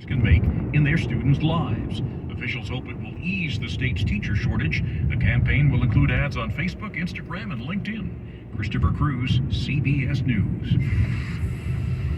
can make in their students' lives. Officials hope it will ease the state's teacher shortage. The campaign will include ads on Facebook, Instagram, and LinkedIn. Christopher Cruz, CBS News.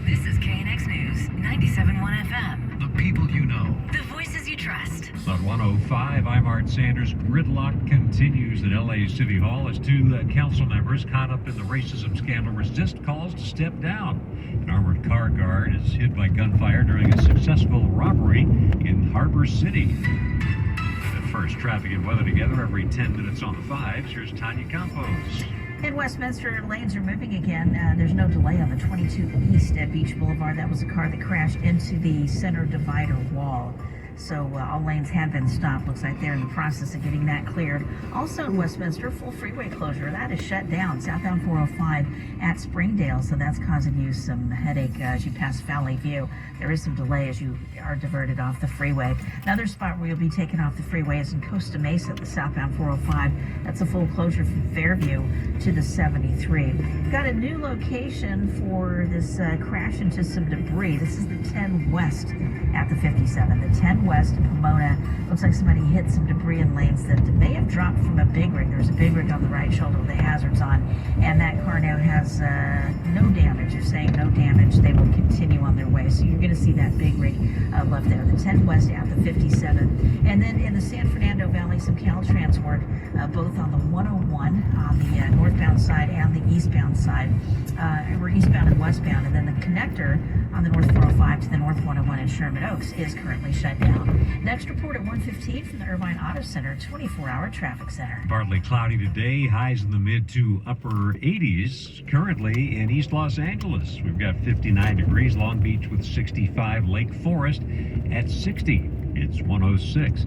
This is KNX News, 97.1 FM. The people you know. The voices you trust. On 105, I'm Art Sanders. Gridlock continues at LA City Hall as two council members caught up in the racism scandal resist calls to step down. An armored car guard is hit by gunfire during a successful robbery in Harbor City. At first, traffic and weather together every 10 minutes on the fives. Here's Tanya Campos. In Westminster, lanes are moving again. There's no delay on the 22 East at Beach Boulevard. That was a car that crashed into the center divider wall. So all lanes have been stopped. Looks like they're in the process of getting that cleared. Also in Westminster, full freeway closure. That is shut down. Southbound 405 at Springdale. So that's causing you some headache as you pass Valley View. There is some delay as you are diverted off the freeway. Another spot where you'll be taken off the freeway is in Costa Mesa, the southbound 405. That's a full closure from Fairview to the 73. We've got a new location for this crash into some debris. This is the 10 West at the 57. The 10 West in Pomona. Looks like somebody hit some debris in lanes that may have dropped from a big rig. There's a big rig on the right shoulder with the hazards on, and that car now has no damage. They're saying no damage. They will continue on their way. So you're going to see that big rig left there. The 10 West at the 57. And then in the San Fernando Valley, some Caltrans work both on the 101 on the northbound side and the eastbound side. We're eastbound and westbound, and then the connector on the north 405 to the north 101 in Sherman Oaks is currently shut down. Next report at 1:15 from the Irvine Auto Center, 24-hour traffic center. Partly cloudy today, highs in the mid to upper 80s. Currently in East Los Angeles, we've got 59 degrees, Long Beach with 65, Lake Forest at 60. It's 106.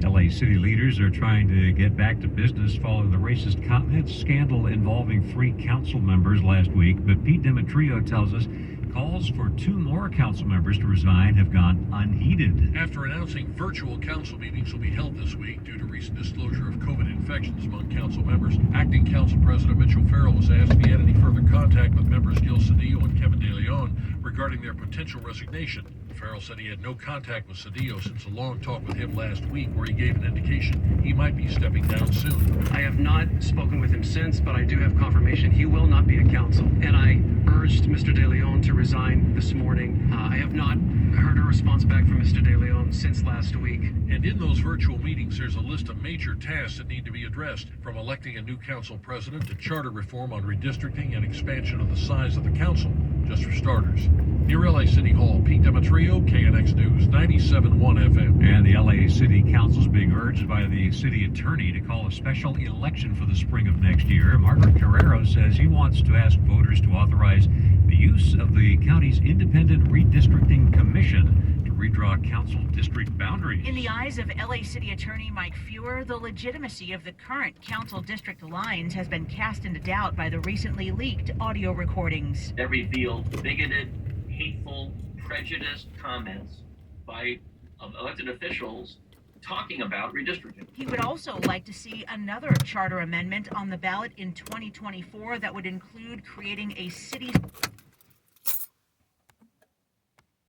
LA city leaders are trying to get back to business following the racist comments scandal involving 3 council members last week. But Pete Demetrio tells us calls for 2 more council members to resign have gone unheeded. After announcing virtual council meetings will be held this week due to recent disclosure of COVID infections among council members, Acting Council President Mitchell Farrell was asked if he had any further contact with members Gil Cedillo and Kevin De Leon regarding their potential resignation. Farrell said he had no contact with Cedillo since a long talk with him last week where he gave an indication he might be stepping down soon. I have not spoken with him since, but I do have confirmation he will not be at council. And I urged Mr. De Leon to resign this morning. I have not heard a response back from Mr. De Leon since last week. And in those virtual meetings, there's a list of major tasks that need to be addressed, from electing a new council president to charter reform on redistricting and expansion of the size of the council, just for starters. Near LA City Hall, Pete Demetrio, KNX News, 97.1 FM. And the LA City Council is being urged by the city attorney to call a special election for the spring of next year. Margaret Carrero says he wants to ask voters to authorize the use of the county's independent redistricting commission to redraw council district boundaries. In the eyes of LA City Attorney Mike Feuer, the legitimacy of the current council district lines has been cast into doubt by the recently leaked audio recordings. That revealed bigoted, hateful, prejudiced comments by elected officials talking about redistricting. He would also like to see another charter amendment on the ballot in 2024 that would include creating a city